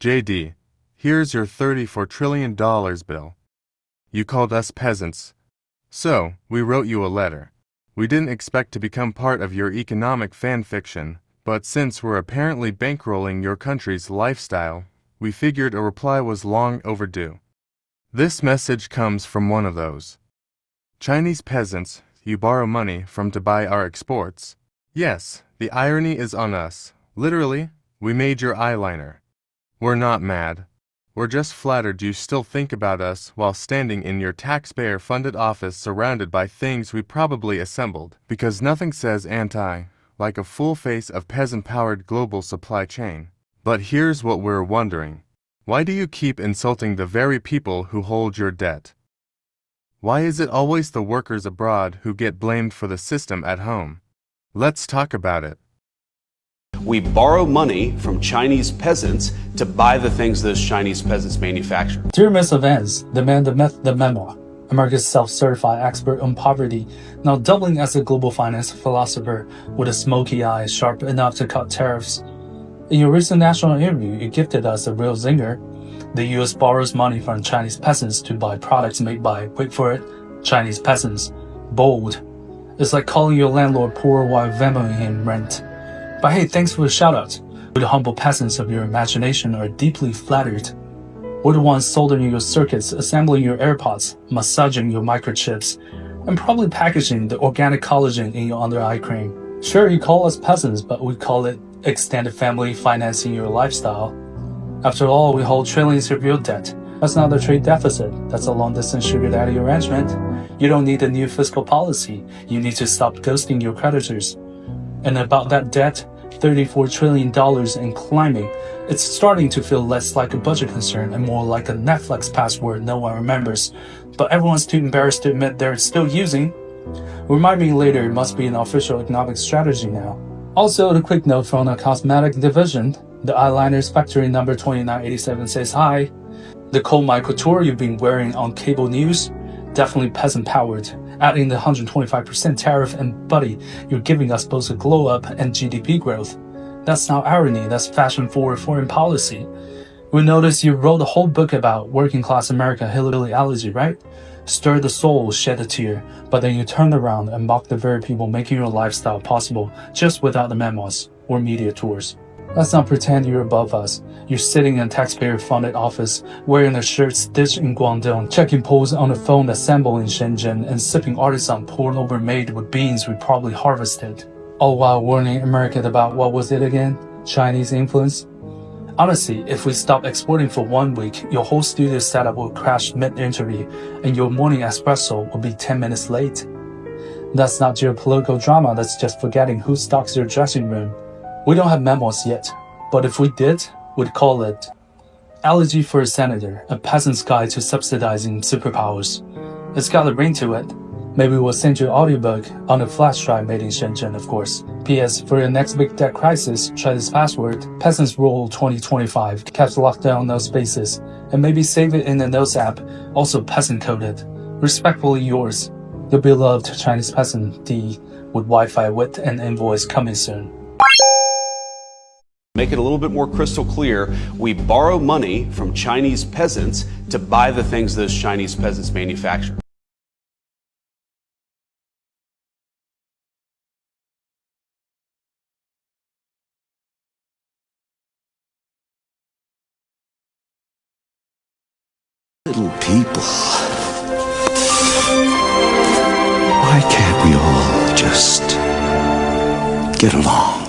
JD, here's your $34 trillion bill. You called us peasants. So, we wrote you a letter. We didn't expect to become part of your economic fan fiction, but since we're apparently bankrolling your country's lifestyle, we figured a reply was long overdue. This message comes from one of those Chinese peasants you borrow money from to buy our exports. Yes, the irony is on us. Literally, we made your eyeliner. We're not mad. We're just flattered you still think about us while standing in your taxpayer-funded office surrounded by things we probably assembled, because nothing says anti like a full face of peasant-powered global supply chain. But here's what we're wondering. Why do you keep insulting the very people who hold your debt? Why is it always the workers abroad who get blamed for the system at home? Let's talk about it. We borrow money from Chinese peasants to buy the things those Chinese peasants manufacture. Dear Mr. Vance, the man, the myth, the memoir, America's self-certified expert on poverty, now doubling as a global finance philosopher with a smoky eye sharp enough to cut tariffs. In your recent national interview, you gifted us a real zinger. The U.S. borrows money from Chinese peasants to buy products made by, wait for it, Chinese peasants. Bold. It's like calling your landlord poor while Venmoing him rent. But hey, thanks for the shout-out. We the humble peasants of your imagination are deeply flattered. We're the ones soldering your circuits, assembling your AirPods, massaging your microchips, and probably packaging the organic collagen in your under-eye cream. Sure, you call us peasants, but we call it extended family financing your lifestyle. After all, we hold trillions of your debt. That's not a trade deficit. That's a long-distance sugar daddy arrangement. You don't need a new fiscal policy. You need to stop ghosting your creditors. And about that debt, $34 trillion and climbing, it's starting to feel less like a budget concern and more like a Netflix password no one remembers, but everyone's too embarrassed to admit they're still using. Remind me later, it must be an official economic strategy now. Also, a quick note from the cosmetic division. The eyeliner's factory number 2987 says hi. The cold my couture you've been wearing on cable news, definitely peasant-powered. Adding the 125% tariff and buddy, you're giving us both a glow-up and GDP growth. That's not irony, that's fashion-forward foreign policy. We noticed you wrote a whole book about working-class America hillbilly allergy, right? Stir the soul, shed a tear, but then you turn around and mock the very people making your lifestyle possible just without the memos or media tours. Let's not pretend you're above us. You're sitting in a taxpayer-funded office, wearing a shirt stitched in Guangdong, checking polls on a phone assembled in Shenzhen, and sipping artisan pour-over made with beans we probably harvested. All while warning America about what was it again? Chinese influence? Honestly, if we stop exporting for 1 week, your whole studio setup will crash mid-interview, and your morning espresso will be 10 minutes late. That's not geopolitical drama, that's just forgetting who stocks your dressing room. We don't have memos yet, but if we did, we'd call it Elegy for a Senator, a peasant's guide to subsidizing superpowers. It's got a ring to it. Maybe we'll send you an audiobook on a flash drive made in Shenzhen, of course. P.S. For your next big debt crisis, try this password, Peasants Rule 2025, caps lockdown no spaces, and maybe save it in the Notes app, also peasant-coded. Respectfully yours, your beloved Chinese peasant D, with Wi-Fi with an invoice coming soon. Make it a little bit more crystal clear, we borrow money from Chinese peasants to buy the things those Chinese peasants manufacture. Little people. Why can't we all just get along?